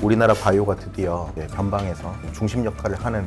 우리나라 바이오가 드디어 변방에서 중심 역할을 하는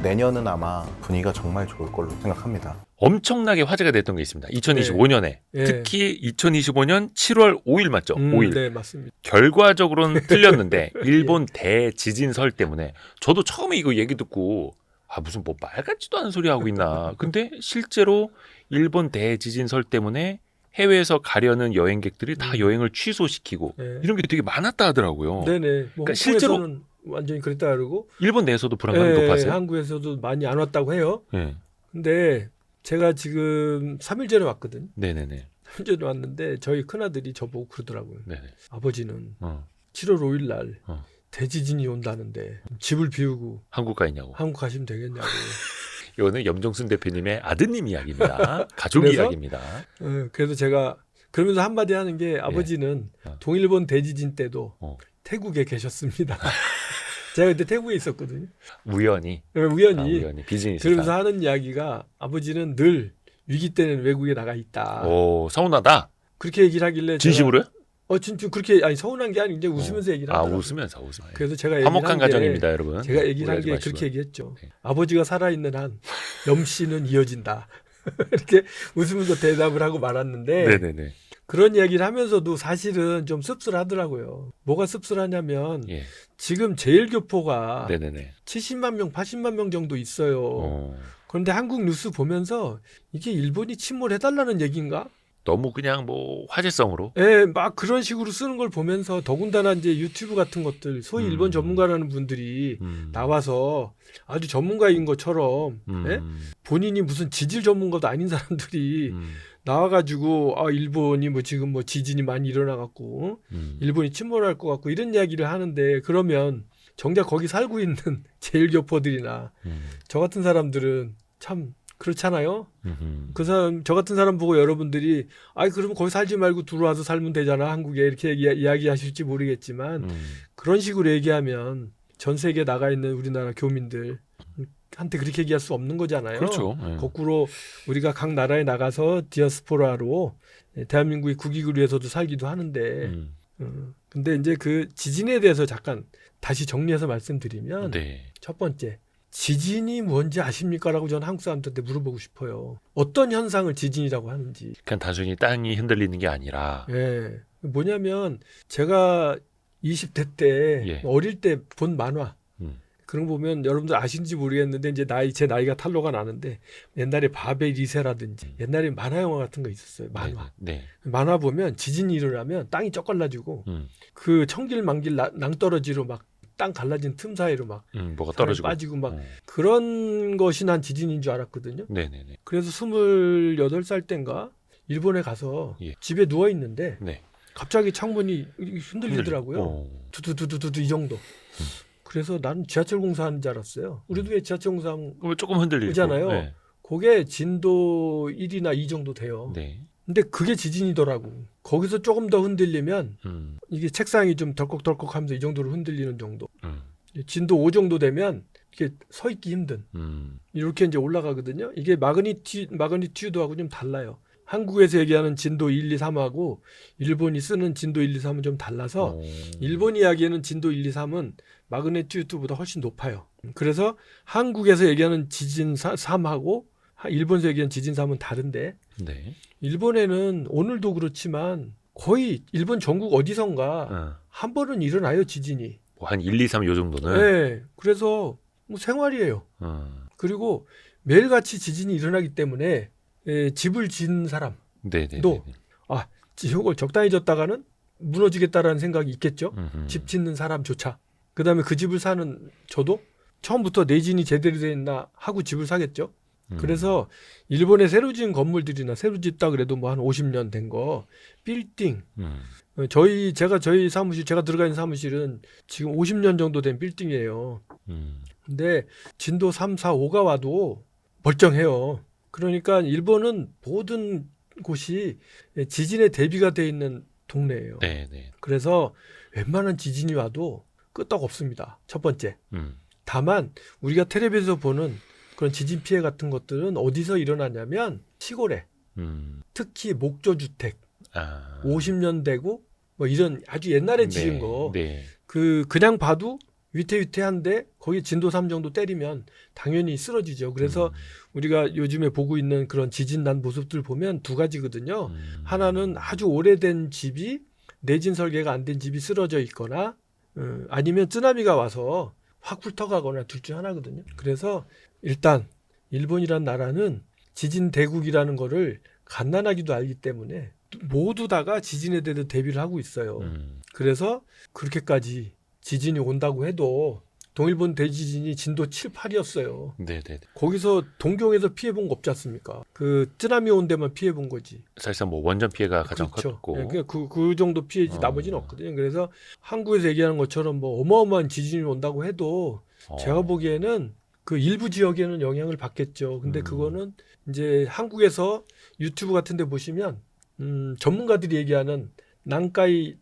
내년은 아마 분위기가 정말 좋을 걸로 생각합니다. 엄청나게 화제가 됐던 게 있습니다. 2025년에 네. 특히 2025년 7월 5일 맞죠? 5일. 네, 맞습니다. 결과적으로는 틀렸는데 일본 대지진설 때문에 저도 처음에 이거 얘기 듣고 무슨 뭐 말 같지도 않은 소리 하고 있나. 근데 실제로 일본 대지진설 때문에 해외에서 가려는 여행객들이 다 여행을 취소시키고 네. 이런 게 되게 많았다 하더라고요. 네네. 뭐 그러니까 실제로 홍콩에서는 완전히 그랬다 그러고 일본 내에서도 불안감이 높았어요. 한국에서도 많이 안 왔다고 해요. 네. 근데 제가 지금 3일 전에 왔거든요. 네네네. 3일 전에 왔는데 저희 큰아들이 저보고 그러더라고요. 네네. 아버지는 어. 7월 5일 날 어. 대지진이 온다는데 집을 비우고 한국 가 있냐고. 한국 가시면 되겠냐고. 이거는 염정순 대표님의 아드님 이야기입니다. 가족 그래서? 이야기입니다. 그래서 제가 그러면서 한마디 하는 게 아버지는 동일본 대지진 때도 태국에 계셨습니다. 제가 그때 태국에 있었거든요. 우연히. 우연히. 비즈니스. 그러면서 하는 이야기가 아버지는 늘 위기 때는 외국에 나가 있다. 오, 서운하다. 그렇게 얘기를 하길래 진심으로요? 진짜 그렇게 서운한 게 아니고 이제 웃으면서 얘기를 하더라고요. 웃으면서. 그래서 제가 얘기를 화목한 한 게, 가정입니다, 여러분. 제가 얘기를 한 오해하지 게 마시고요. 그렇게 얘기했죠. 네. 아버지가 살아있는 한 염씨는 이어진다. 이렇게 웃으면서 대답을 하고 말았는데 네네네. 그런 이야기를 하면서도 사실은 좀 씁쓸하더라고요. 뭐가 씁쓸하냐면 예. 지금 제일교포가 네네네. 70만 명, 80만 명 정도 있어요. 그런데 한국 뉴스 보면서 이게 일본이 침몰해달라는 얘기인가? 너무 그냥 뭐 화제성으로. 예, 막 그런 식으로 쓰는 걸 보면서 더군다나 이제 유튜브 같은 것들 소위 일본 전문가라는 분들이 나와서 아주 전문가인 것처럼 예? 본인이 무슨 지질 전문가도 아닌 사람들이 나와가지고 일본이 뭐 지금 뭐 지진이 많이 일어나갖고 일본이 침몰할 것 같고 이런 이야기를 하는데 그러면 정작 거기 살고 있는 제일교포들이나 저 같은 사람들은 참 그렇잖아요. 그 사람 저 같은 사람 보고 여러분들이 그러면 거기 살지 말고 들어와서 살면 되잖아 한국에 이렇게 이야기하실지 모르겠지만 그런 식으로 얘기하면 전 세계에 나가 있는 우리나라 교민들 한테 그렇게 얘기할 수 없는 거잖아요. 그렇죠. 거꾸로 우리가 각 나라에 나가서 디아스포라로 대한민국의 국익을 위해서도 살기도 하는데 근데 이제 그 지진에 대해서 잠깐 다시 정리해서 말씀드리면 네. 첫 번째 지진이 뭔지 아십니까? 라고 저는 한국 사람들한테 물어보고 싶어요. 어떤 현상을 지진이라고 하는지. 그냥 단순히 땅이 흔들리는 게 아니라. 예. 뭐냐면 제가 20대 때 어릴 때 본 만화 그런 거 보면 여러분들 아시는지 모르겠는데 이제 제 나이가 탄로가 나는데 옛날에 바벨 2세라든지 옛날에 만화 영화 같은 거 있었어요. 만화. 네. 만화 보면 지진이 일어나면 땅이 쩍갈라지고 그 천길만길 낭떠러지로 막 땅 갈라진 틈 사이로 막 뭐가 떨어지고 빠지고 막 그런 것이 난 지진인 줄 알았거든요. 네네네. 그래서 28살 땐가 일본에 가서 집에 누워 있는데 갑자기 창문이 흔들리더라고요. 두두두두두 이 정도. 그래서 나는 지하철 공사하는 줄 알았어요. 우리도 왜 지하철 공사하면 조금 흔들리잖아요. 네. 그게 진도 1이나 2 정도 돼요. 네. 근데 그게 지진이더라고. 거기서 조금 더 흔들리면 이게 책상이 좀 덜컥덜컥 하면서 이 정도로 흔들리는 정도. 진도 5 정도 되면 이게 서 있기 힘든. 이렇게 이제 올라가거든요. 이게 마그니튜드하고 좀 달라요. 한국에서 얘기하는 진도 1, 2, 3하고 일본이 쓰는 진도 1, 2, 3은 좀 달라서 일본이 이야기하는 진도 1, 2, 3은 마그니튜드보다 훨씬 높아요. 그래서 한국에서 얘기하는 지진 3하고 일본에서 얘기하는 지진 3은 다른데 일본에는 오늘도 그렇지만 거의 일본 전국 어디선가 한 번은 일어나요 지진이. 뭐 한 1, 2, 3 요 정도는. 네. 그래서 뭐 생활이에요. 그리고 매일같이 지진이 일어나기 때문에 집을 지은 사람도 이걸 적당히 졌다가는 무너지겠다라는 생각이 있겠죠. 집 짓는 사람조차. 그다음에 그 집을 사는 저도 처음부터 내진이 제대로 돼 있나 하고 집을 사겠죠. 그래서 일본의 새로 지은 건물들이나 새로 짓다 그래도 뭐 한 50년 된 거 빌딩 저희 사무실 제가 들어가 있는 사무실은 지금 50년 정도 된 빌딩이에요. 근데 진도 3, 4, 5가 와도 멀쩡해요. 그러니까 일본은 모든 곳이 지진에 대비가 돼 있는 동네예요. 그래서 웬만한 지진이 와도 끄떡 없습니다. 첫 번째. 다만 우리가 텔레비에서 보는 그런 지진 피해 같은 것들은 어디서 일어나냐면 시골에 특히 목조주택 아. 50년 되고 뭐 이런 아주 옛날에 지은 거. 네. 그냥 봐도 위태위태한데 거기 진도 3 정도 때리면 당연히 쓰러지죠. 그래서 우리가 요즘에 보고 있는 그런 지진 난 모습들 보면 두 가지거든요. 하나는 아주 오래된 집이 내진 설계가 안 된 집이 쓰러져 있거나 아니면 쓰나미가 와서 확 훑어가거나 둘 중 하나거든요. 그래서 일단 일본이란 나라는 지진 대국이라는 거를 갓난아기도 알기 때문에 모두 다가 지진에 대해서 대비를 하고 있어요. 그래서 그렇게까지 지진이 온다고 해도 동일본 대지진이 진도 7, 8이었어요. 네네. 거기서 동경에서 피해본 거 없지 않습니까? 그 쓰나미 온 데만 피해본 거지. 사실상 뭐 원전 피해가 가장 그렇죠. 컸고. 예, 그 정도 피해지 나머지는 없거든요. 그래서 한국에서 얘기하는 것처럼 뭐 어마어마한 지진이 온다고 해도 제가 보기에는 그 일부 지역에는 영향을 받겠죠. 근데 그거는 이제 한국에서 유튜브 같은 데 보시면 전문가들이 얘기하는 난카이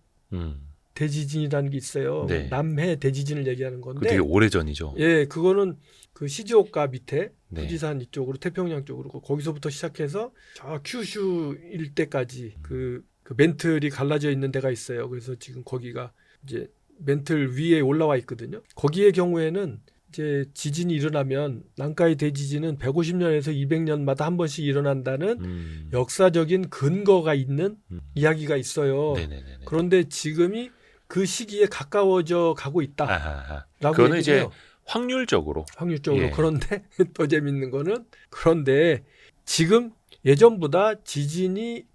대지진이라는 게 있어요. 네. 남해 대지진을 얘기하는 그 건데 되게 오래전이죠. 예, 그거는 그 시즈오카 밑에 네. 후지산 이쪽으로 태평양 쪽으로 거기서부터 시작해서 저 큐슈 일대까지 그 멘틀이 갈라져 있는 데가 있어요. 그래서 지금 거기가 이제 멘틀 위에 올라와 있거든요. 거기의 경우에는 이제 지진이 일어나면 난카이 대지진은 150년에서 200년마다 한 번씩 일어난다는 역사적인 근거가 있는 이야기가 있어요. 네네네. 그런데 지금이 그 시기에 가까워져 가고 있다라고 그거는 이제 얘기해요. 확률적으로. 확률적으로. 예. 그런데 더 재밌는 거는 그런데 지금 예전보다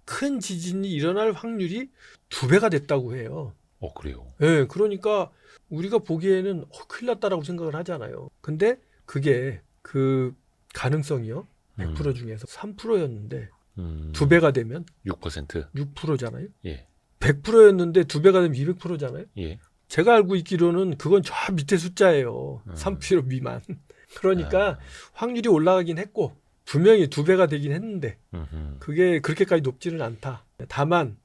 큰 지진이 일어날 확률이 2배가 됐다고 해요. 그래요. 예, 그러니까 우리가 보기에는 큰일 났다라고 생각을 하잖아요. 근데 그게 그 가능성이요. 100% 중에서 3%였는데 2배가 되면 6%. 6%잖아요. 예. 100%였는데 2배가 되면 200%잖아요. 예. 제가 알고 있기로는 그건 저 밑에 숫자예요. 3% 미만. 그러니까 확률이 올라가긴 했고 분명히 2배가 되긴 했는데 그게 그렇게까지 높지는 않다. 다만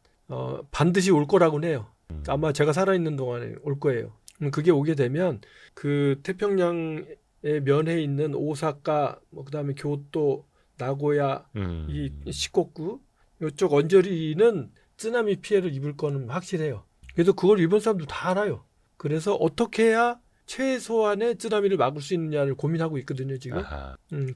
반드시 올 거라고는 해요. 아마 제가 살아있는 동안에 올 거예요. 그게 오게 되면 그 태평양의 면에 있는 오사카, 뭐 그다음에 교토, 나고야, 이 시코쿠 이쪽 언저리는 쓰나미 피해를 입을 거는 확실해요. 그래서 그걸 일본 사람도 다 알아요. 그래서 어떻게 해야 최소한의 쓰나미를 막을 수 있느냐를 고민하고 있거든요, 지금.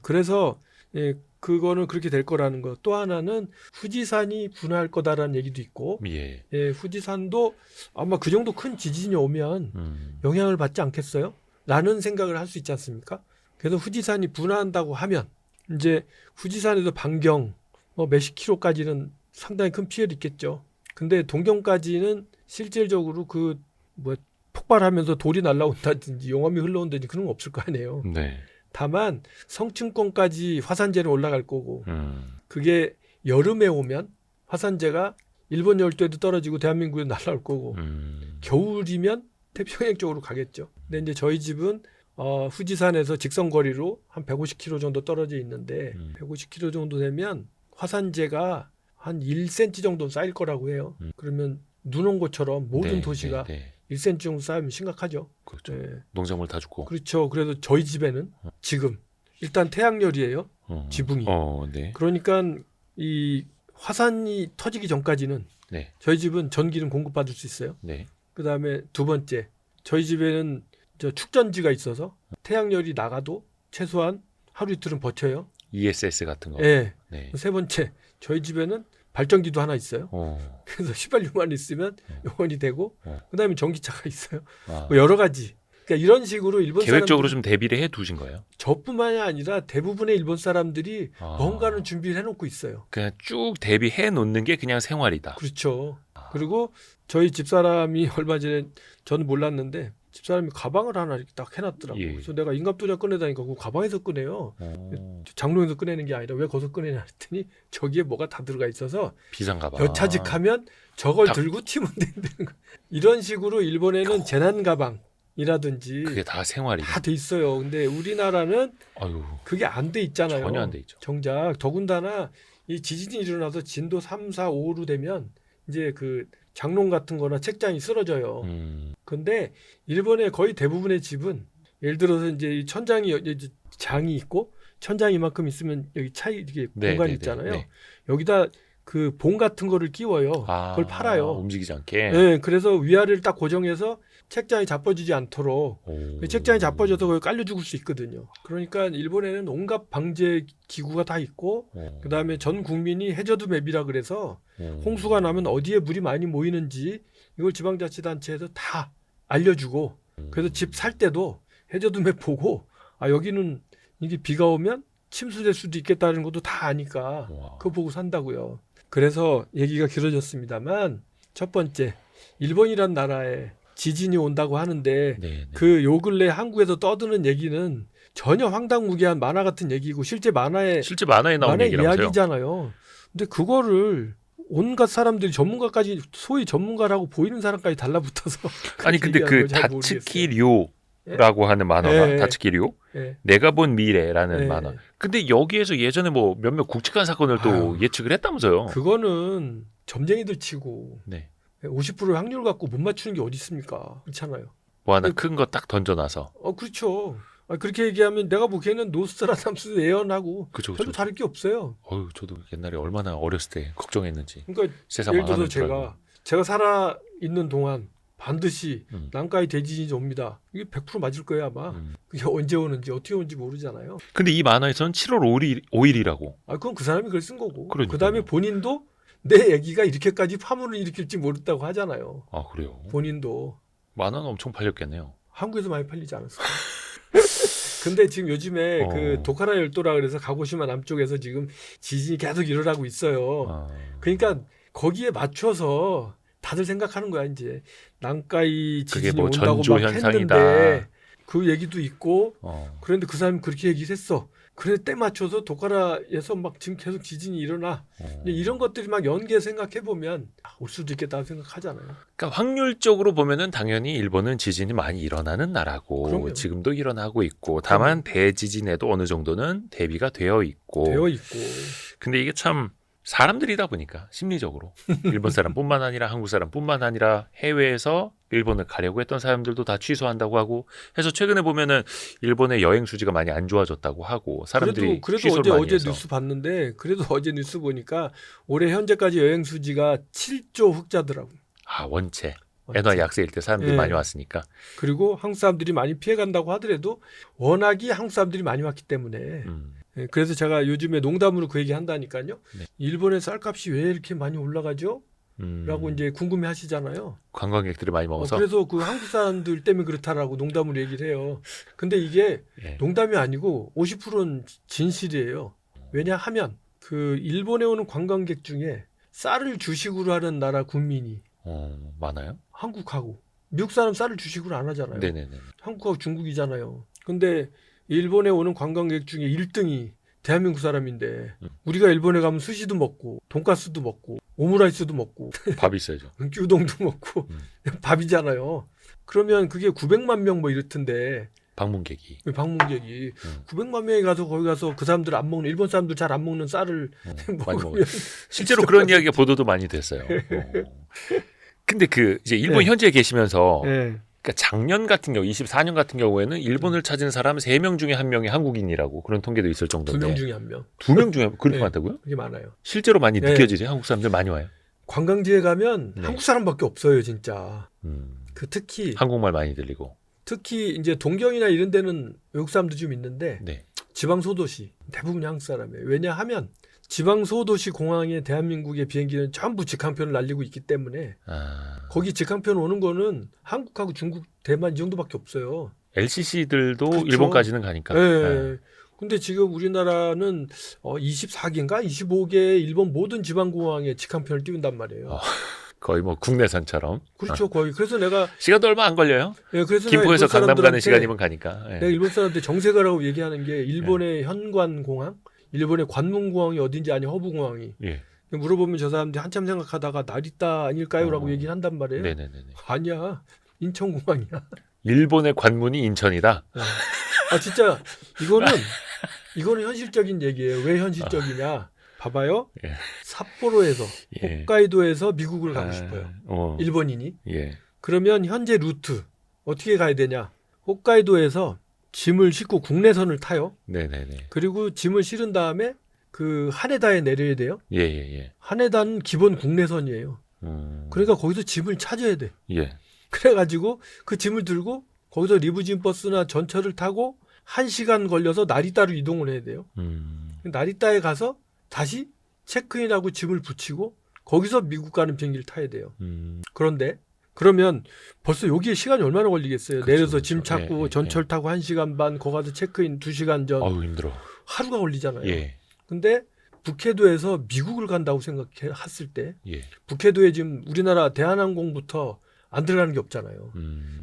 그래서 예, 그거는 그렇게 될 거라는 거. 또 하나는 후지산이 분화할 거다라는 얘기도 있고, 예. 예, 후지산도 아마 그 정도 큰 지진이 오면 영향을 받지 않겠어요? 라는 생각을 할 수 있지 않습니까? 그래서 후지산이 분화한다고 하면 이제 후지산에서 반경 몇십 킬로까지는 상당히 큰 피해를 입겠죠. 근데 동경까지는 실질적으로 폭발하면서 돌이 날아온다든지 용암이 흘러온다든지 그런 거 없을 거 아니에요. 네. 다만 성층권까지 화산재는 올라갈 거고 그게 여름에 오면 화산재가 일본 열도에도 떨어지고 대한민국에 날아올 거고 겨울이면 태평양 쪽으로 가겠죠. 근데 이제 저희 집은 후지산에서 직선거리로 한 150km 정도 떨어져 있는데 150km 정도 되면 화산재가 한 1cm 정도 쌓일 거라고 해요. 그러면 눈 온 것처럼 모든 도시가 1cm 정도 쌓이면 심각하죠. 그렇죠. 네. 농작물 다 죽고. 그렇죠. 그래서 저희 집에는 지금 일단 태양열이에요. 지붕이. 네. 그러니까 이 화산이 터지기 전까지는 네. 저희 집은 전기는 공급받을 수 있어요. 네. 그다음에 두 번째, 저희 집에는 축전지가 있어서 태양열이 나가도 최소한 하루 이틀은 버텨요. ESS 같은 거. 네. 네. 세 번째, 저희 집에는 발전기도 하나 있어요. 그래서 휘발유만 있으면 영원히 되고, 그다음에 전기차가 있어요. 뭐 여러 가지. 그러니까 이런 식으로 일본 계획적으로 사람들이, 좀 대비를 해 두신 거예요? 저뿐만이 아니라 대부분의 일본 사람들이 뭔가는 준비를 해놓고 있어요. 그냥 쭉 대비해 놓는 게 그냥 생활이다. 그렇죠. 그리고 저희 집사람이 얼마 전에 저는 몰랐는데 집사람이 가방을 하나 이렇게 딱 해놨더라고요. 예. 그래서 내가 인갑도자 꺼내다니까 그 가방에서 꺼내요. 장롱에서 꺼내는 게 아니라 왜 거기서 꺼내냐 했더니 저기에 뭐가 다 들어가 있어서 비상 가방. 몇 차직하면 저걸 들고 튀면 된다는 거. 이런 식으로 일본에는 재난 가방이라든지 그게 다 생활이다. 다 돼 있어요. 근데 우리나라는 아유, 그게 안 돼 있잖아요. 전혀 안 돼 있죠. 정작 더군다나 이 지진이 일어나서 진도 3, 4, 5로 되면 이제 그 장롱 같은 거나 책장이 쓰러져요. 근데 일본의 거의 대부분의 집은 예를 들어서 이제 이 천장이 이제 장이 있고 천장 이만큼 있으면 여기 차이 이렇게 공간이 있잖아요. 네. 여기다 그 봉 같은 거를 끼워요. 그걸 팔아요. 움직이지 않게. 네, 그래서 위아래를 딱 고정해서 책장이 자빠지지 않도록 오. 책장이 자빠져서 거기 깔려 죽을 수 있거든요. 그러니까 일본에는 온갖 방제 기구가 다 있고 오. 그다음에 전 국민이 해저드 맵이라 그래서 오. 홍수가 나면 어디에 물이 많이 모이는지 이걸 지방자치단체에서 다 알려주고 그래서 집 살 때도 해저드 맵 보고 여기는 이게 비가 오면 침수될 수도 있겠다는 것도 다 아니까 와. 그거 보고 산다고요. 그래서 얘기가 길어졌습니다만 첫 번째 일본이란 나라에 지진이 온다고 하는데 네. 그 요 근래 한국에서 떠드는 얘기는 전혀 황당무계한 만화 같은 얘기고 실제 만화에 나온 만화 얘기라면서요. 이야기잖아요. 근데 그거를 온갖 사람들이 전문가까지 소위 전문가라고 보이는 사람까지 달라붙어서 아니 근데 얘기하는 그 걸 잘 다츠키 모르겠어요. 류라고 하는 만화가 예. 다츠키 류 예. 내가 본 미래라는 예. 만화. 근데 여기에서 예전에 뭐 몇몇 굵직한 사건을 또 아유. 예측을 했다면서요. 그거는 점쟁이들 치고 네. 50% 확률 갖고 못 맞추는 게 어디 있습니까? 그렇잖아요. 뭐 하나 큰 거 딱 던져놔서. 그렇죠. 그렇게 얘기하면 내가 보기에는 노스트라다무스 예언하고 그죠. 별로 다를 게 없어요. 저도 옛날에 얼마나 어렸을 때 걱정했는지. 그러니까 세상 예를 들어서 망하는 줄 알고. 제가 살아 있는 동안 반드시 음. 난카이 대지진이 옵니다. 이게 100% 맞을 거예요 아마. 그게 언제 오는지 어떻게 오는지 모르잖아요. 근데 이 만화에서는 7월 5일이라고. 그건 그 사람이 그걸 쓴 거고. 그러니까요. 그다음에 본인도 내 얘기가 이렇게까지 파문을 일으킬지 모른다고 하잖아요. 그래요. 본인도. 만화는 엄청 팔렸겠네요. 한국에서 많이 팔리지 않았을까? 근데 지금 요즘에 그 도카라 열도라 그래서 가고시마 남쪽에서 지금 지진이 계속 일어나고 있어요. 그러니까 거기에 맞춰서 다들 생각하는 거야 이제 난카이 그게 지진이 뭐 온다고 전조 막 현상이다. 했는데 그 얘기도 있고 어. 그런데 그 사람이 그렇게 얘기했어. 그래 때 맞춰서 도카라에서 막 지금 계속 지진이 일어나. 근데 이런 것들이 막 연계 생각해 보면 올 수도 있겠다고 생각하잖아요. 그러니까 확률적으로 보면은 당연히 일본은 지진이 많이 일어나는 나라고 그럼요. 지금도 일어나고 있고 다만 대지진에도 어느 정도는 대비가 되어 있고. 근데 이게 참 사람들이다 보니까 심리적으로 일본 사람뿐만 아니라 한국 사람뿐만 아니라 해외에서 일본을 가려고 했던 사람들도 다 취소한다고 하고 해서 최근에 보면은 일본의 여행 수지가 많이 안 좋아졌다고 하고 사람들이 그래도 취소를 많이 어제 해서. 뉴스 봤는데 그래도 어제 뉴스 보니까 올해 현재까지 여행 수지가 7조 흑자더라고. 원체 엔화 약세일 때 사람들이 예. 많이 왔으니까. 그리고 한국 사람들이 많이 피해간다고 하더라도 워낙이 한국 사람들이 많이 왔기 때문에 그래서 제가 요즘에 농담으로 그 얘기 한다니까요. 네. 일본의 쌀값이 왜 이렇게 많이 올라가죠? 라고 이제 궁금해 하시잖아요. 관광객들이 많이 먹어서. 그래서 그 한국 사람들 때문에 그렇다라고 농담으로 얘기를 해요. 근데 이게 예. 농담이 아니고 50%는 진실이에요. 왜냐하면 그 일본에 오는 관광객 중에 쌀을 주식으로 하는 나라 국민이 많아요? 한국하고 미국 사람 쌀을 주식으로 안 하잖아요. 네네네. 한국하고 중국이잖아요. 근데 일본에 오는 관광객 중에 1등이 대한민국 사람인데 우리가 일본에 가면 스시도 먹고 돈가스도 먹고 오므라이스도 먹고 밥이 있어야죠. 규동도 먹고 밥이잖아요. 그러면 그게 900만 명 뭐 이렇던데 방문객이. 방문객이 900만 명이 가서 거기 가서 그 사람들 안 먹는 일본 사람들 잘 안 먹는 쌀을 많이 먹으면 실제로 그런 이야기가 보도도 많이 됐어요. 근데 그 이제 일본 네. 현지에 계시면서 네. 그러니까 작년 같은 경우 24년 같은 경우에는 일본을 찾은 사람 3명 중에 1명이 한국인이라고 그런 통계도 있을 정도인데 2명 중에 1명. 2명 중에 그렇게 네. 많다고요? 그게 많아요. 실제로 많이 네. 느껴지죠? 한국 사람들 많이 와요? 관광지에 가면 네. 한국 사람밖에 없어요, 진짜. 음, 그 특히 한국말 많이 들리고. 이제 동경이나 이런 데는 외국 사람도 좀 있는데 네. 지방 소도시 대부분 한국 사람이에요. 왜냐하면 지방 소도시 공항에 대한민국의 비행기는 전부 직항편을 날리고 있기 때문에 거기 직항편 오는 거는 한국하고 중국, 대만 이 정도밖에 없어요. LCC들도 그렇죠. 일본까지는 가니까. 네. 근데 지금 우리나라는 24개인가 25개 일본 모든 지방 공항에 직항편을 띄운단 말이에요. 거의 뭐 국내선처럼. 그렇죠, 거의. 그래서 내가 시간도 얼마 안 걸려요. 그래서 김포에서 내가 강남 가는 사람들한테 시간이면 가니까. 예. 내가 일본 사람한테 정세가라고 얘기하는 게 일본의 현관 공항, 일본의 관문 공항이 어딘지 아니 허브 공항이. 예. 물어보면 저 사람들이 한참 생각하다가 나리타 아닐까요라고 얘기를 한단 말이에요. 네네네. 아니야, 인천 공항이야. 일본의 관문이 인천이다. 진짜 이거는 현실적인 얘기예요. 왜 현실적이냐? 봐봐요. 예. 삿포로에서 예. 홋카이도에서 미국을 가고 싶어요. 일본인이. 예. 그러면 현재 루트 어떻게 가야 되냐? 홋카이도에서 짐을 싣고 국내선을 타요. 네네네. 그리고 짐을 실은 다음에 그 하네다에 내려야 돼요. 예. 하네다는 기본 국내선이에요. 그러니까 거기서 짐을 찾아야 돼. 예. 그래가지고 그 짐을 들고 거기서 리무진 버스나 전철을 타고 1시간 걸려서 나리따로 이동을 해야 돼요. 나리따에 가서 다시 체크인하고 짐을 붙이고 거기서 미국 가는 비행기를 타야 돼요. 그런데 그러면 벌써 여기에 시간이 얼마나 걸리겠어요. 그쵸, 내려서 그쵸. 짐 찾고 예. 전철 타고 1시간 반, 거 가서 체크인 2시간 전 아유 힘들어. 하루가 걸리잖아요. 예. 근데 북해도에서 미국을 간다고 생각했을 때 예. 북해도에 지금 우리나라 대한항공부터 안 들어가는 게 없잖아요.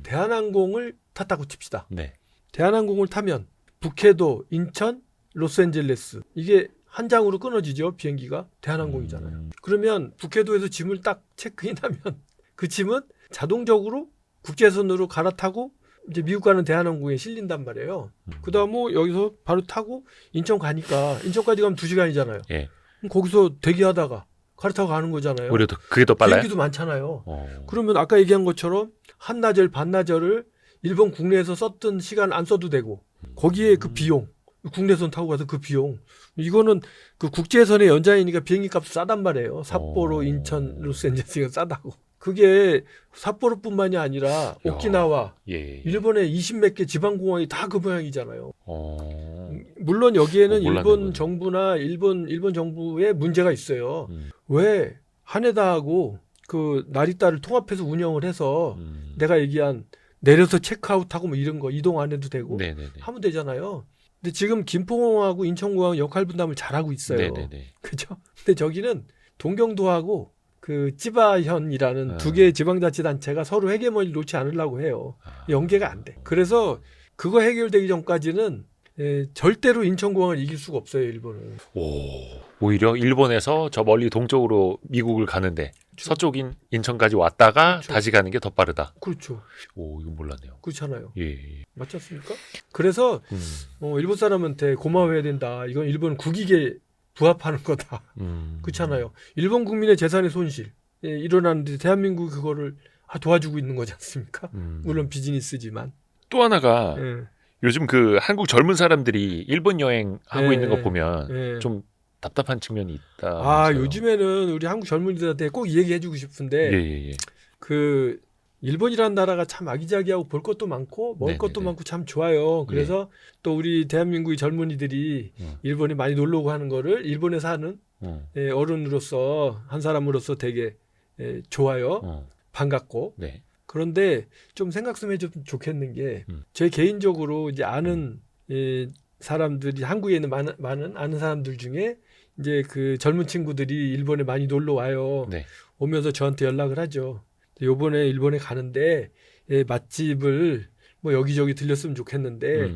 대한항공을 탔다고 칩시다. 네. 대한항공을 타면 북해도, 인천, 로스앤젤레스 이게 한 장으로 끊어지죠. 비행기가 대한항공이잖아요. 그러면 북해도에서 짐을 딱 체크인하면 그 짐은 자동적으로 국제선으로 갈아타고 이제 미국 가는 대한항공에 실린단 말이에요. 그다음 뭐 여기서 바로 타고 인천 가니까 인천까지 가면 2시간이잖아요. 예. 그럼 거기서 대기하다가 갈아타고 가는 거잖아요. 오히려 그게 더 빨라요? 비행기도 많잖아요. 어. 그러면 아까 얘기한 것처럼 한나절 반나절을 일본 국내에서 썼던 시간 안 써도 되고 거기에 그 비용 국내선 타고 가서 그 비용 이거는 그 국제선의 연장이니까 비행기 값 싸단 말이에요. 삿포로, 인천, 로스앤젤레스가 싸다고. 그게 삿포로뿐만이 아니라 오키나와 예. 일본의 20몇 개 지방공항이 다 그 모양이잖아요. 어. 물론 여기에는 몰랐네, 일본 그거는. 정부나 일본 정부의 문제가 있어요. 왜 하네다하고 그 나리따를 통합해서 운영을 해서 내가 얘기한 내려서 체크아웃하고 뭐 이런 거 이동 안 해도 되고 네네네. 하면 되잖아요. 근데 지금 김포공항하고 인천공항 역할 분담을 잘하고 있어요. 네네네. 그죠? 근데 저기는 동경도하고 그 찌바현이라는 아. 두 개의 지방자치단체가 서로 헤게모니를 놓지 않으려고 해요. 아. 연계가 안 돼. 그래서 그거 해결되기 전까지는 절대로 인천공항을 이길 수가 없어요. 일본은. 오히려 일본에서 저 멀리 동쪽으로 미국을 가는데 서쪽인 인천까지 왔다가 그렇죠. 다시 가는 게 더 빠르다. 그렇죠. 오, 이건 몰랐네요. 그렇잖아요. 예. 맞지 않습니까? 그래서 일본 사람한테 고마워해야 된다. 이건 일본 국익에 부합하는 거다. 그렇잖아요. 일본 국민의 재산의 손실 일어나는데 대한민국이 그거를 도와주고 있는 거지 않습니까? 물론 비즈니스지만. 또 하나가 예. 요즘 그 한국 젊은 사람들이 일본 여행하고 예, 있는 거 보면 예. 좀 답답한 측면이 있다. 요즘에는 우리 한국 젊은이들한테 꼭 이 얘기 해주고 싶은데 예. 그 일본이라는 나라가 참 아기자기하고 볼 것도 많고 먹을 네네네. 것도 많고 참 좋아요. 그래서 또 우리 대한민국의 젊은이들이 일본에 많이 놀러 오고 하는 거를 일본에 사는 어른으로서 한 사람으로서 되게 좋아요. 반갑고. 네. 그런데 좀 생각 좀 해주면 좋겠는 게 제 개인적으로 이제 아는 사람들이 한국에 있는 많은 아는 사람들 중에 이제 그 젊은 친구들이 일본에 많이 놀러 와요. 네. 오면서 저한테 연락을 하죠. 요번에 일본에 가는데 맛집을 뭐 여기저기 들렸으면 좋겠는데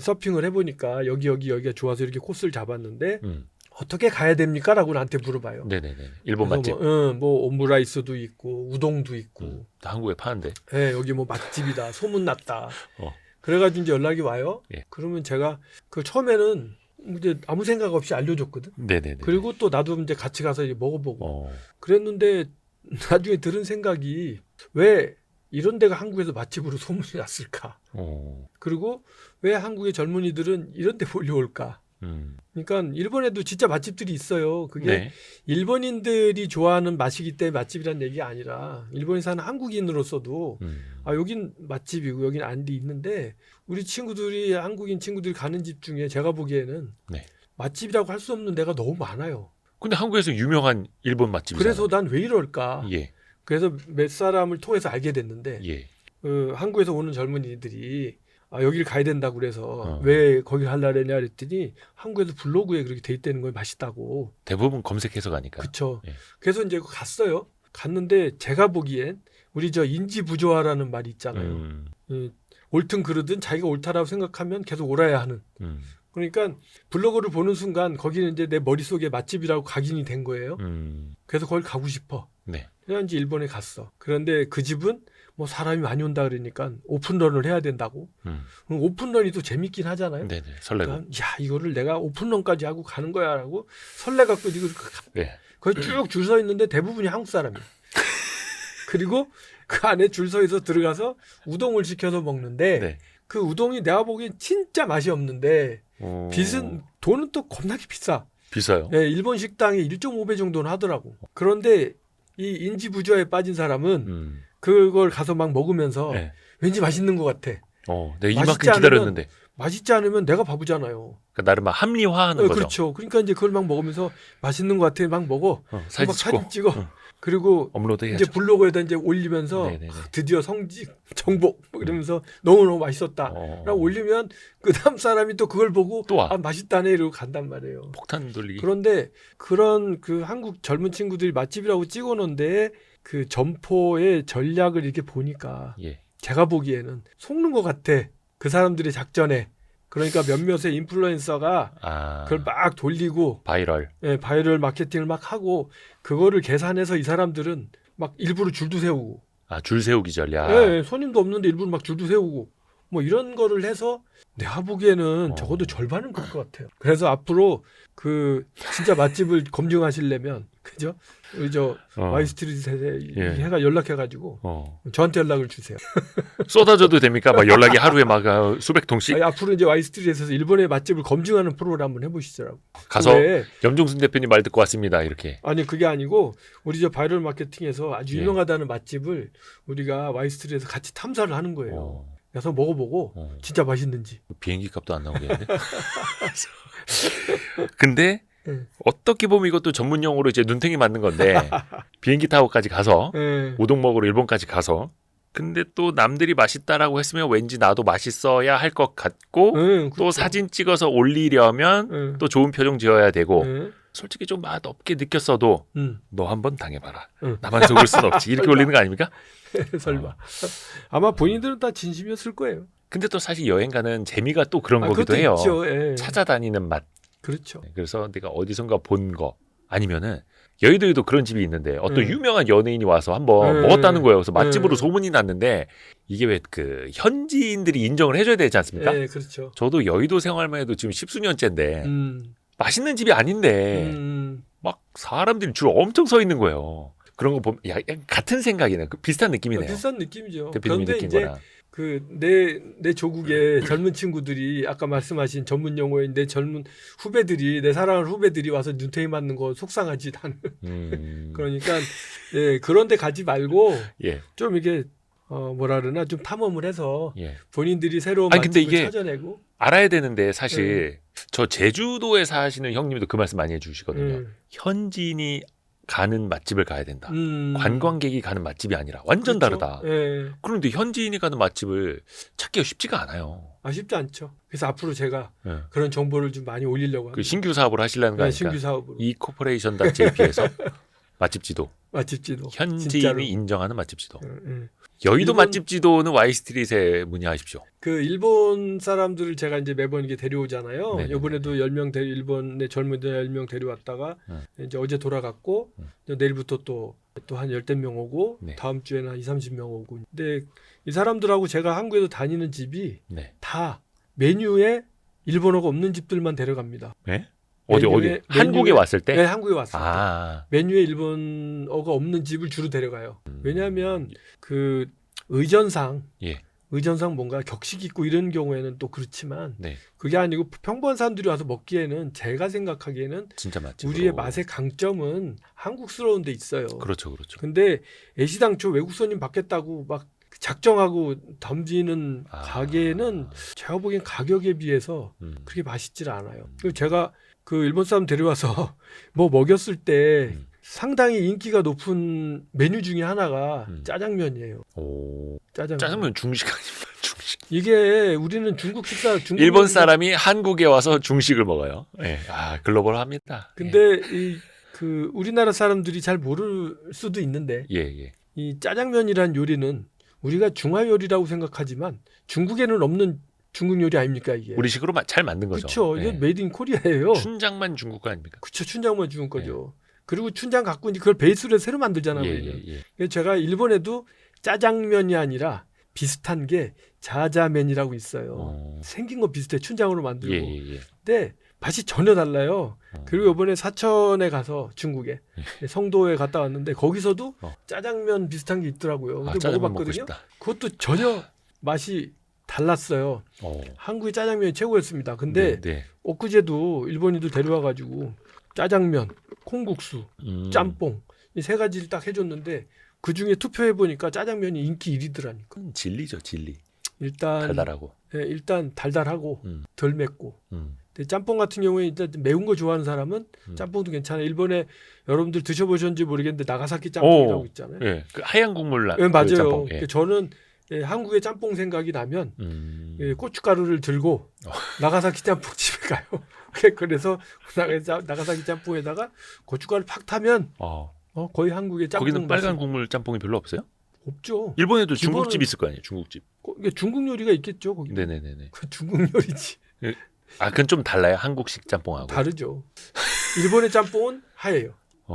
서핑을 해보니까 여기가 좋아서 이렇게 코스를 잡았는데 어떻게 가야 됩니까? 라고 나한테 물어봐요. 네네네. 일본 맛집. 뭐 오므라이스도 있고 우동도 있고 다 한국에 파는데. 여기 뭐 맛집이다. 소문났다. 어. 그래가지고 이제 연락이 와요. 예. 그러면 제가 그 처음에는 이제 아무 생각 없이 알려줬거든. 네네네. 그리고 또 나도 이제 같이 가서 이제 먹어보고 그랬는데 나중에 들은 생각이 왜 이런 데가 한국에서 맛집으로 소문이 났을까? 그리고 왜 한국의 젊은이들은 이런 데 몰려올까? 그러니까 일본에도 진짜 맛집들이 있어요. 그게 네. 일본인들이 좋아하는 맛이기 때문에 맛집이라는 얘기가 아니라 일본에 사는 한국인으로서도 여긴 맛집이고 여긴 안디 있는데 우리 친구들이 한국인 친구들이 가는 집 중에 제가 보기에는 네. 맛집이라고 할 수 없는 데가 너무 많아요. 근데 한국에서 유명한 일본 맛집이잖아요. 그래서 난 왜 이럴까? 예. 그래서 몇 사람을 통해서 알게 됐는데 예. 한국에서 오는 젊은이들이 여길 가야 된다고 그래서 왜 거길 하려고 그랬냐 그랬더니 한국에서 블로그에 그렇게 돼 있다는 걸 맛있다고. 대부분 검색해서 가니까. 그렇죠. 예. 그래서 이제 갔어요. 갔는데 제가 보기엔 우리 저 인지부조화라는 말이 있잖아요. 옳든 그르든 자기가 옳다라고 생각하면 계속 옳아야 하는. 그러니까 블로그를 보는 순간 거기는 이제 내 머릿속에 맛집이라고 각인이 된 거예요. 그래서 거길 가고 싶어. 네. 그래서 이제 일본에 갔어. 그런데 그 집은 뭐 사람이 많이 온다 그러니까 오픈런을 해야 된다고. 그럼 오픈런이 또 재밌긴 하잖아요. 네네. 설레고. 그러니까 이거를 내가 오픈런까지 하고 가는 거야라고 설레갖고 이거 네. 거기 쭉 줄 서 있는데 대부분이 한국 사람이야. 그리고 그 안에 줄 서 있어 들어가서 우동을 시켜서 먹는데 네. 그 우동이 내가 보기엔 진짜 맛이 없는데 돈은 또 겁나게 비싸. 비싸요. 예, 일본 식당이 1.5배 정도는 하더라고. 그런데 이 인지 부조화에 빠진 사람은 그걸 가서 막 먹으면서 네. 왠지 맛있는 것 같아. 내가 맛있지 이만큼 기다렸는데. 맛있지 않으면 내가 바보잖아요. 그러니까 나를 막 합리화하는 거죠. 그렇죠. 그러니까 이제 그걸 막 먹으면서 맛있는 것 같아 막 먹어. 사진 막 찍고 사진 찍어. 그리고 업로드해야죠. 이제 블로그에다 이제 올리면서 네네네. 드디어 성직 정복 이러면서 너무너무 맛있었다라고 올리면 그 다음 사람이 또 그걸 보고 또 와. 아 맛있다네 이러고 간단 말이에요. 폭탄 돌리기. 그런데 그런 그 한국 젊은 친구들이 맛집이라고 찍어놓은데 그 점포의 전략을 이렇게 보니까 예. 제가 보기에는 속는 것 같아. 그 사람들의 작전에. 그러니까 몇몇의 인플루엔서가 그걸 막 돌리고 바이럴. 예, 바이럴 마케팅을 막 하고 그거를 계산해서 이 사람들은 막 일부러 줄도 세우고 줄 세우기 전략. 예, 손님도 없는데 일부러 막 줄도 세우고 뭐 이런 거를 해서 내가 보기에는 적어도 절반은 그럴 것 같아요. 그래서 앞으로 그 진짜 맛집을 검증하시려면 그죠? 우리 저 와이스트리트에 해가 연락해가지고 저한테 연락을 주세요. 쏟아져도 됩니까? 막 연락이 하루에 막 수백 통씩. 아니, 앞으로 이제 와이스트리트에서 일본의 맛집을 검증하는 프로를 한번 해보시더라고. 가서 염종순 대표님 말 듣고 왔습니다. 이렇게. 아니 그게 아니고 우리 저 바이럴 마케팅에서 아주 예. 유명하다는 맛집을 우리가 와이스트리트에서 같이 탐사를 하는 거예요. 그래서 먹어보고 진짜 맛있는지. 비행기 값도 안 나오겠는데. 근데 네. 어떻게 보면 이것도 전문 용어로 이제 눈탱이 맞는 건데 비행기 타고까지 가서 네. 우동 먹으러 일본까지 가서 근데 또 남들이 맛있다라고 했으면 왠지 나도 맛있어야 할 것 같고 그렇죠. 또 사진 찍어서 올리려면 또 좋은 표정 지어야 되고 솔직히 좀 맛없게 느꼈어도 너 한번 당해봐라. 나만 속을 순 없지. 이렇게 올리는 거 아닙니까? 설마. 아마 본인들은 다 진심이었을 거예요. 근데 또 사실 여행 가는 재미가 또 그런 거기도 그것도 해요. 있죠. 예. 찾아다니는 맛. 그렇죠. 그래서 내가 어디선가 본 거 아니면은 여의도에도 그런 집이 있는데 어떤 유명한 연예인이 와서 한번 먹었다는 거예요. 그래서 맛집으로 소문이 났는데 이게 왜 그 현지인들이 인정을 해줘야 되지 않습니까? 네, 그렇죠. 저도 여의도 생활만 해도 지금 10수년째인데 맛있는 집이 아닌데 막 사람들이 줄 엄청 서 있는 거예요. 그런 거 보면 약간 같은 생각이네요. 비슷한 느낌이네요. 비슷한 느낌이죠. 대표님이 그런데 느낀 이제 거랑. 그 내 조국의 젊은 친구들이 아까 말씀하신 전문 용어인 내 젊은 후배들이 내 사랑하는 후배들이 와서 눈탱이 맞는 거 속상하지 나는. 그러니까 예, 그런데 가지 말고 좀 이게 뭐라 그러나 좀 탐험을 해서 본인들이 새로운 근데 맛집을 이게 찾아내고 알아야 되는데 사실 저 제주도에 사시는 형님도 그 말씀 많이 해주시거든요. 현지인이 가는 맛집을 가야 된다. 관광객이 가는 맛집이 아니라 완전 그렇죠? 다르다. 예. 그런데 현지인이 가는 맛집을 찾기가 쉽지가 않아요. 쉽지 않죠. 그래서 앞으로 제가 그런 정보를 좀 많이 올리려고 그 신규 사업을 하시려는 거 아닙니까? 신규 사업으로. ecorporation.jp에서 맛집 지도. 현지인이 진짜로. 인정하는 맛집 지도. 여의도 맛집 지도는 와이스트리트에 문의하십시오. 그 일본 사람들을 제가 이제 매번 이게 데려오잖아요. 네네네. 이번에도 10명 일본의 젊은이들 10명 데려왔다가 이제 어제 돌아갔고 내일부터 또 한 10명 오고 다음 주에는 한 20-30명 오고. 근데 이 사람들하고 제가 한국에도 다니는 집이 다 메뉴에 일본어가 없는 집들만 데려갑니다. 네? 어디 한국에 왔을 때? 네, 한국에 왔을 때. 아. 메뉴에 일본어가 없는 집을 주로 데려가요. 왜냐하면 그 의전상 뭔가 격식 있고 이런 경우에는 또 그렇지만 그게 아니고 평범한 사람들이 와서 먹기에는 제가 생각하기에는 진짜 맛집으로. 우리의 맛의 강점은 한국스러운 데 있어요. 그렇죠. 근데 애시당초 외국 손님 받겠다고 막 작정하고 덤비는 가게는 제가 보기엔 가격에 비해서 그렇게 맛있질 않아요. 그리고 제가 그 일본 사람 데려와서 뭐 먹였을 때 상당히 인기가 높은 메뉴 중에 하나가 짜장면이에요. 짜장면 중식 아닙니까? 중식. 이게 우리는 중국 일본 사람이 한국에 와서 중식을 먹어요. 네. 글로벌합니다. 근데 그 우리나라 사람들이 잘 모를 수도 있는데 이 짜장면이란 요리는 우리가 중화 요리라고 생각하지만 중국에는 없는 중국 요리 아닙니까 이게? 우리식으로 잘 만든 거죠. 그렇죠. 이게 메이드 인 코리아예요. 춘장만 중국 거 아닙니까? 그렇죠. 춘장만 중국 거죠. 그리고 춘장 갖고 이제 그걸 베이스로 해서 새로 만들잖아요. 그래서 제가 일본에도 짜장면이 아니라 비슷한 게 자자면이라고 있어요. 생긴 거 비슷해. 춘장으로 만들고. 근데 맛이 전혀 달라요. 그리고 이번에 사천에 가서 중국에 성도에 갔다 왔는데 거기서도 짜장면 비슷한 게 있더라고요. 근데 먹어봤거든요. 그것도 전혀 맛이 달랐어요. 한국의 짜장면이 최고였습니다. 근데 네. 엊그제도 일본인들 데려와가지고 짜장면, 콩국수, 짬뽕 이 세 가지를 딱 해줬는데 그 중에 투표해 보니까 짜장면이 인기 1위더라니까. 진리죠, 진리. 일단 달달하고. 예, 일단 달달하고 덜 맵고. 음. 근데 짬뽕 같은 경우에 일단 매운 거 좋아하는 사람은 짬뽕도 괜찮아요. 일본에 여러분들 드셔보셨는지 모르겠는데 나가사키 짬뽕이라고 있잖아요. 예, 그 하얀 국물 예, 맞아요. 짬뽕. 예. 저는 한국의 짬뽕 생각이 나면 고춧가루를 들고 나가사키 짬뽕집에 가요. 그래서 나가사키 짬뽕에다가 고춧가루 팍 타면 거의 한국의 짬뽕 거기는 빨간 맛이 국물 짬뽕이 별로 없어요? 없죠. 일본에도 기본은- 중국집 있을 거 아니에요, 중국집. 이게 중국 요리가 있겠죠. 거기. 네네네네. 그 중국 요리지. 아, 그건 좀 달라요, 한국식 짬뽕하고. 다르죠. 일본의 짬뽕은 하얘요.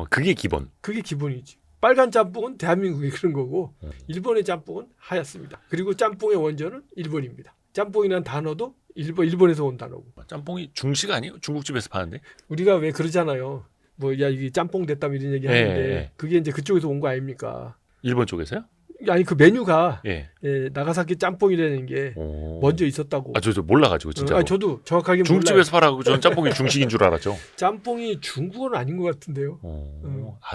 그게 기본. 그게 기본이지. 빨간 짬뽕은 대한민국이 그런 거고 일본의 짬뽕은 하얗습니다. 그리고 짬뽕의 원조는 일본입니다. 짬뽕이라는 단어도 일본에서 온 단어고. 짬뽕이 중식 아니에요? 중국집에서 파는데? 우리가 왜 그러잖아요. 뭐 야 이게 짬뽕 됐다면 이런 얘기 하는데 예. 그게 이제 그쪽에서 온 거 아닙니까? 일본 쪽에서요? 아니 그 메뉴가 예. 나가사키 짬뽕이라는 게 먼저 있었다고. 저 몰라가지고 진짜. 저도 정확하게 중국집에서 팔아고 저는 짬뽕이 중식인 줄 알았죠. 몰라요. 짬뽕이 중국어는 아닌 것 같은데요.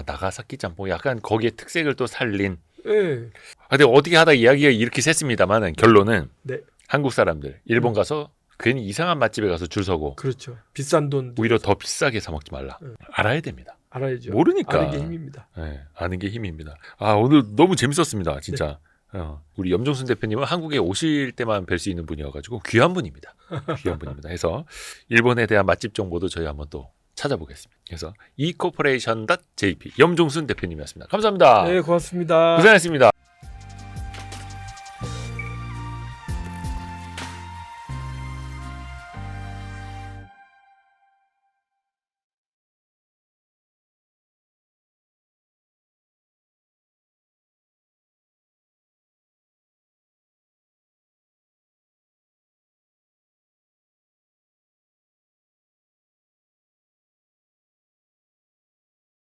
나가사키 짬뽕 약간 거기에 특색을 또 살린. 예. 근데 어떻게 하다 이야기가 이렇게 샜습니다만 결론은 네. 한국 사람들 일본 가서 괜히 이상한 맛집에 가서 줄 서고 그렇죠. 비싼 돈 오히려 더 비싸게 사 먹지 말라. 알아야 됩니다. 알아야죠. 모르니까. 아는 게 힘입니다. 네, 아는 게 힘입니다. 오늘 너무 재밌었습니다. 진짜. 우리 염종순 대표님은 한국에 오실 때만 뵐 수 있는 분이어가지고 귀한 분입니다. 귀한 분입니다. 해서 일본에 대한 맛집 정보도 저희 한번 또 찾아보겠습니다. 그래서 ecorporation.jp 염종순 대표님이었습니다. 감사합니다. 네, 고맙습니다. 고생하셨습니다.